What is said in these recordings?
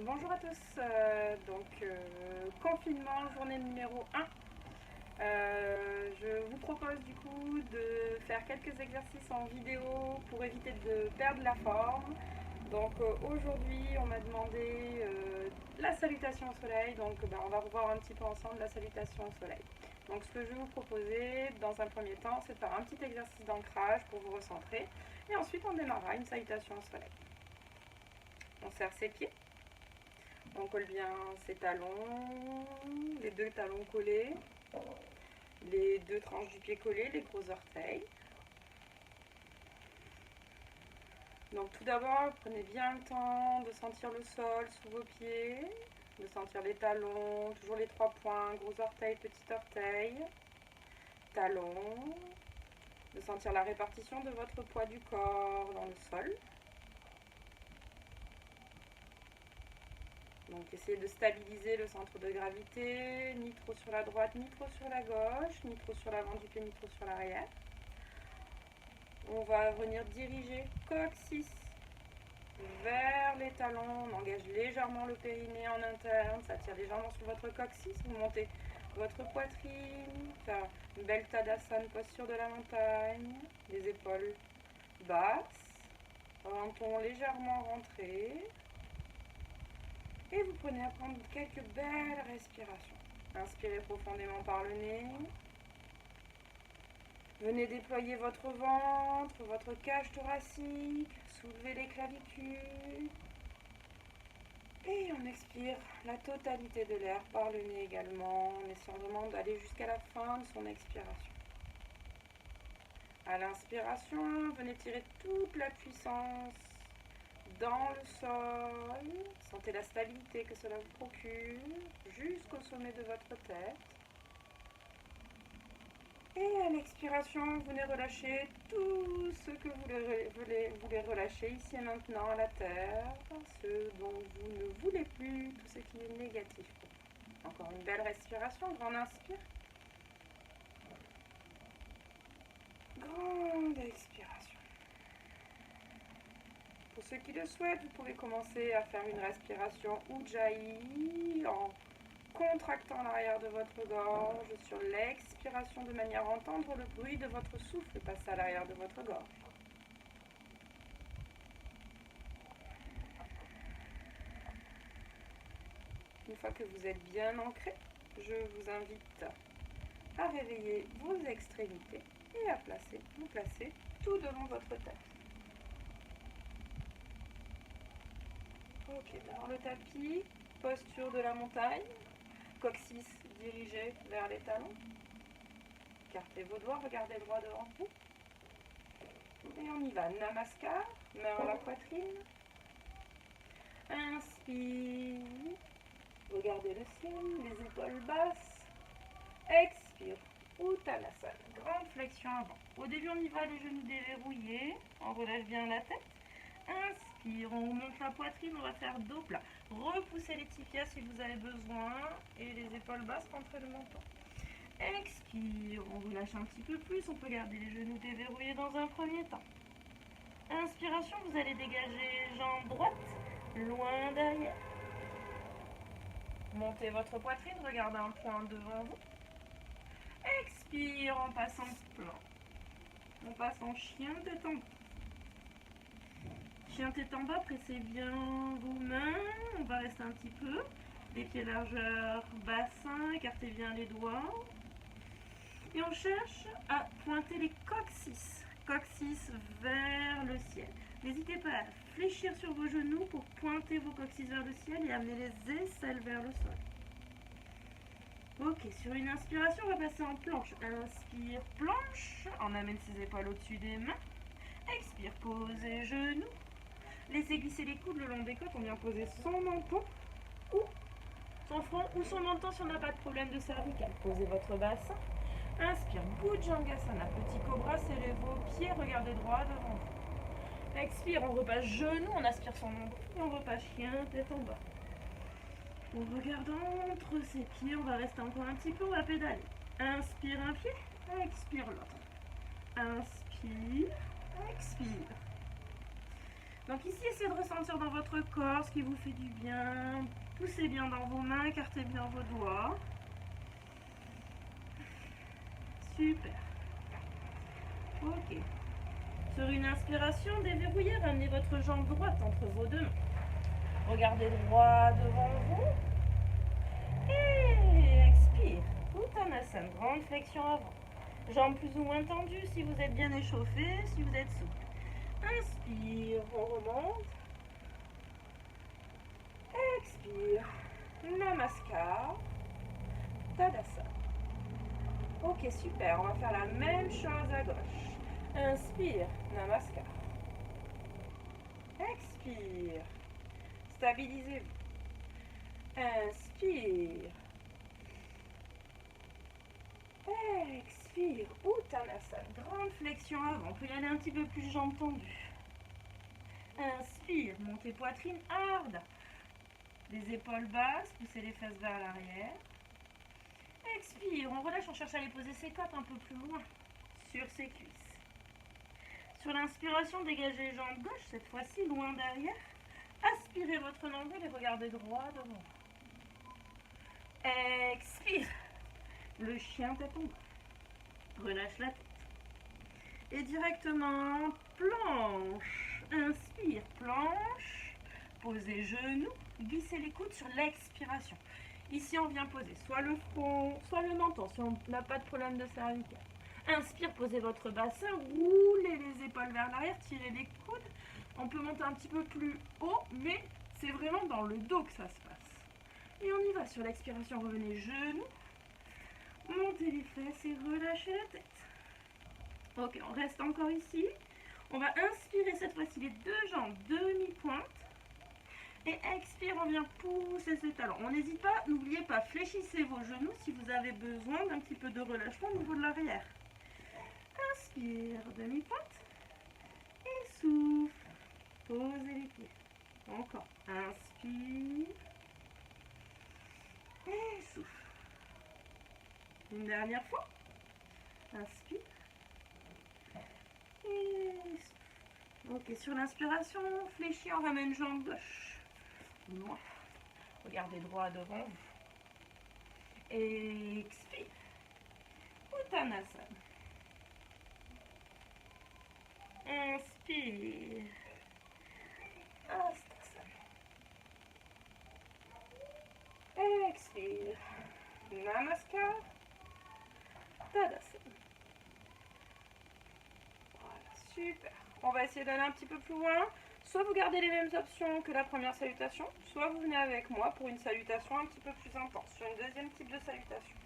Bonjour à tous, confinement, journée numéro 1. Je vous propose du coup de faire quelques exercices en vidéo pour éviter de perdre la forme. Aujourd'hui on m'a demandé la salutation au soleil, on va revoir un petit peu ensemble la salutation au soleil. Donc ce que je vais vous proposer dans un premier temps, c'est de faire un petit exercice d'ancrage pour vous recentrer et ensuite on démarrera une salutation au soleil. On serre ses pieds. On colle bien ses talons, les deux talons collés, les deux tranches du pied collées, les gros orteils. Donc tout d'abord, prenez bien le temps de sentir le sol sous vos pieds, de sentir les talons, toujours les trois points, gros orteil, petit orteil, talons, de sentir la répartition de votre poids du corps dans le sol. Donc essayez de stabiliser le centre de gravité, ni trop sur la droite, ni trop sur la gauche, ni trop sur l'avant du pied, ni trop sur l'arrière. On va venir diriger coccyx vers les talons, on engage légèrement le périnée en interne, ça tire légèrement sur votre coccyx, vous montez votre poitrine, faire une belle tadasana, posture de la montagne, les épaules basses, menton légèrement rentré. Et vous prenez à prendre quelques belles respirations. Inspirez profondément par le nez. Venez déployer votre ventre, votre cage thoracique. Soulevez les clavicules. Et on expire la totalité de l'air par le nez également, en essayant vraiment d'aller jusqu'à la fin de son expiration. À l'inspiration, venez tirer toute la puissance dans le sol, sentez la stabilité que cela vous procure jusqu'au sommet de votre tête. Et à l'expiration, venez relâcher tout ce que vous voulez relâcher ici et maintenant à la terre, ce dont vous ne voulez plus, tout ce qui est négatif pour vous. Encore une belle respiration, grande inspire. Grande expiration. Pour ceux qui le souhaitent, vous pouvez commencer à faire une respiration Ujjayi en contractant l'arrière de votre gorge sur l'expiration de manière à entendre le bruit de votre souffle passer à l'arrière de votre gorge. Une fois que vous êtes bien ancré, je vous invite à réveiller vos extrémités et à vous placer tout devant votre tête. Ok, devant le tapis, posture de la montagne, coccyx dirigé vers les talons. Écartez vos doigts, regardez droit devant vous. Et on y va. Namaskar, main à la poitrine. Inspire. Regardez le ciel, les épaules basses. Expire. Uttanasana. Grande flexion avant. Au début, on y va, les genoux déverrouillés. On relâche bien la tête. Inspire, on remonte la poitrine, on va faire dos plat. Repoussez les tibias si vous avez besoin. Et les épaules basses contre le menton. Expire, on relâche un petit peu plus, on peut garder les genoux déverrouillés dans un premier temps. Inspiration, vous allez dégager jambe droite, loin derrière. Montez votre poitrine, regardez un point devant vous. Expire en passant plan. On passe en chien tête en bas. Chien tête en bas, pressez bien vos mains, on va rester un petit peu. Les pieds largeur bassin, écartez bien les doigts. Et on cherche à pointer les coccyx vers le ciel. N'hésitez pas à fléchir sur vos genoux pour pointer vos coccyx vers le ciel et amener les aisselles vers le sol. Ok, sur une inspiration, on va passer en planche. Inspire, planche, on amène ses épaules au-dessus des mains. Expire, posez genoux. Laissez glisser les coudes le long des côtes, on vient poser son menton ou son front ou son menton si on n'a pas de problème de cervical. Posez votre bassin. Inspire, Bhujangasana, petit cobra, serrez vos pieds, regardez droit devant vous. Expire, on repasse genou, on aspire son nombril et on repasse chien, tête en bas. On regarde entre ses pieds, on va rester encore un petit peu, on va pédaler. Inspire un pied, expire l'autre. Inspire, expire. Donc ici, essayez de ressentir dans votre corps ce qui vous fait du bien. Poussez bien dans vos mains, écartez bien vos doigts. Super. Ok. Sur une inspiration, déverrouillez, ramenez votre jambe droite entre vos deux mains. Regardez droit devant vous. Et expire. Uttanasana, grande flexion avant. Jambes plus ou moins tendues si vous êtes bien échauffé, si vous êtes souple. Inspire, on remonte. Expire. Namaskar. Tadasana. Ok, super. On va faire la même chose à gauche. Inspire. Namaskar. Expire. Stabilisez-vous. Inspire. Expire. Uttanasana. Grande flexion avant. On peut y aller un petit peu plus jambes tendues. Inspire. Montez poitrine hard. Les épaules basses. Poussez les fesses vers l'arrière. Expire. On relâche. On cherche à aller poser ses côtes un peu plus loin sur ses cuisses. Sur l'inspiration, dégagez les jambes gauche. Cette fois-ci, loin derrière. Aspirez votre nombril et regardez droit devant. Expire. Le chien tête en bas. Relâche la tête. Et directement, planche. Inspire, planche. Posez genoux. Glissez les coudes sur l'expiration. Ici, on vient poser soit le front, soit le menton, si on n'a pas de problème de cervical. Inspire, posez votre bassin. Roulez les épaules vers l'arrière. Tirez les coudes. On peut monter un petit peu plus haut, mais c'est vraiment dans le dos que ça se passe. Et on y va. Sur l'expiration, revenez genoux. Montez les fesses et relâchez la tête. Ok, on reste encore ici. On va inspirer cette fois-ci les deux jambes demi-pointe. Et expire, on vient pousser ses talons. On n'hésite pas, n'oubliez pas, fléchissez vos genoux si vous avez besoin d'un petit peu de relâchement au niveau de l'arrière. Inspire, demi-pointe. Et souffle. Posez les pieds. Encore. Inspire. Et souffle. Une dernière fois. Inspire. Et souffle. Ok, sur l'inspiration, fléchis, on ramène jambe gauche. Loin. Regardez droit devant vous. Expire. Uttanasana. Inspire. Hastasana. Expire. Namaskar. Tadasana. Voilà, super. On va essayer d'aller un petit peu plus loin. Soit vous gardez les mêmes options que la première salutation, soit vous venez avec moi pour une salutation un petit peu plus intense, sur une deuxième type de salutation.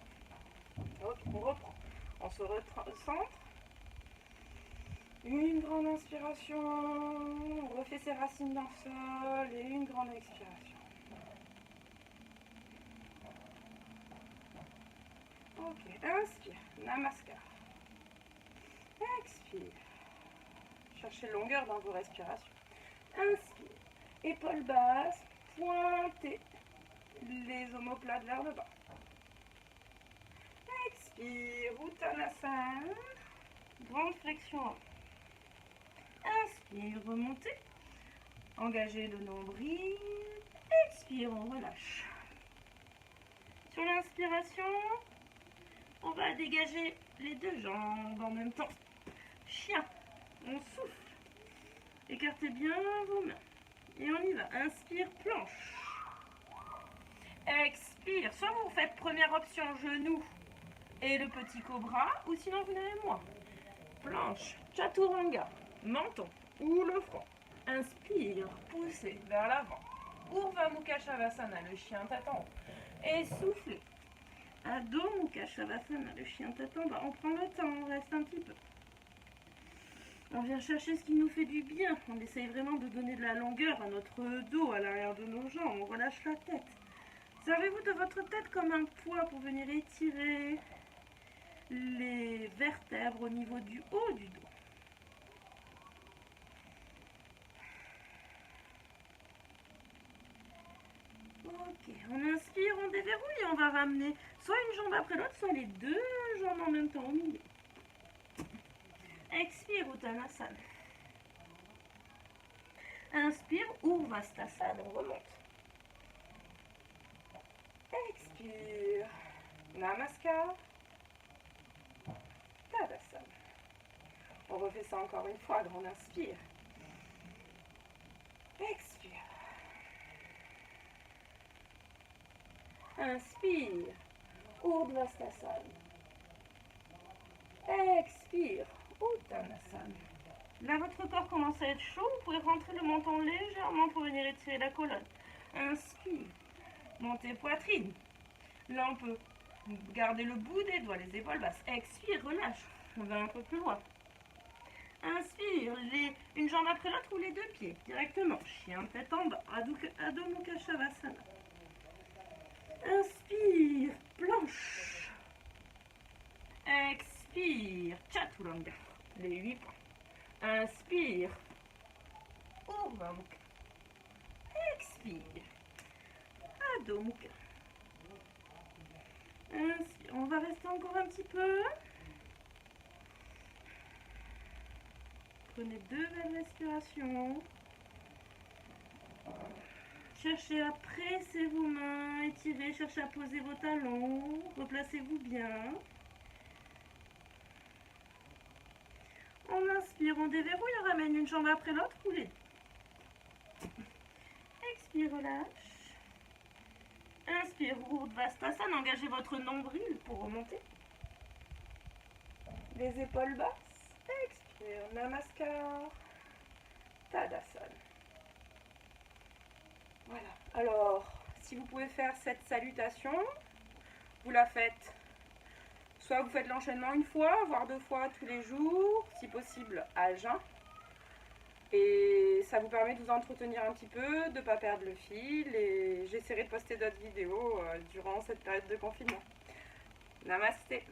Ok, on reprend. On se recentre. Une grande inspiration. On refait ses racines dans le sol et une grande expiration. Ok, inspire. Namaskar. Expire. Cherchez longueur dans vos respirations. Inspire. Épaules basses. Pointez les omoplates vers le bas. Expire. Uttanasana. Grande flexion. Inspire, remontez. Engagez le nombril. Expire, on relâche. Sur l'inspiration, on va dégager les deux jambes en même temps. Chien. On souffle. Écartez bien vos mains. Et on y va. Inspire, planche. Expire. Soit vous faites première option, genou et le petit cobra, ou sinon vous n'avez moins. Planche, chaturanga, menton ou le front. Inspire, poussez vers l'avant. Urdhva Mukha Shavasana, le chien tête en haut. Et soufflez. Adho Mukha Shavasana, le chien tête en bas. On prend le temps, on reste un petit peu. On vient chercher ce qui nous fait du bien. On essaye vraiment de donner de la longueur à notre dos, à l'arrière de nos jambes. On relâche la tête. Servez-vous de votre tête comme un poids pour venir étirer les vertèbres au niveau du haut du dos. Ok, on inspire, on déverrouille et on va ramener soit une jambe après l'autre, soit les deux jambes en même temps au milieu. Expire, Uttanasana. Inspire, Urdhvastasana, on remonte. Expire. Namaskar. Tadasana. On refait ça encore une fois. On inspire. Expire. Inspire. Urdhvastasana. Expire. Uttanasana. Là, votre corps commence à être chaud. Vous pouvez rentrer le menton légèrement pour venir étirer la colonne. Inspire. Montez poitrine. Là, on peut garder le bout des doigts, les épaules basses. Expire, relâche. On va un peu plus loin. Inspire, une jambe après l'autre ou les deux pieds, directement. Chien tête en bas, Adho Mukha Shavasana. Inspire, planche. Expire, Chaturanga, les 8 points. Inspire, Urdhva Mukha. Expire, Adho Mukha. Inspire, on va rester encore un petit peu. Prenez 2 belles respirations. Cherchez à presser vos mains, étirez, cherchez à poser vos talons, replacez-vous bien. On inspire, on déverrouille, on ramène une jambe après l'autre, roulez. Expire, relâche. Inspire, Urdhvastasana, engagez votre nombril pour remonter. Les épaules basses. Expire, Namaskar, Tadasana. Voilà. Alors, si vous pouvez faire cette salutation, vous la faites. Soit vous faites l'enchaînement une fois, voire 2 fois tous les jours, si possible à jeun. Et ça vous permet de vous entretenir un petit peu, de ne pas perdre le fil. Et j'essaierai de poster d'autres vidéos durant cette période de confinement. Namasté.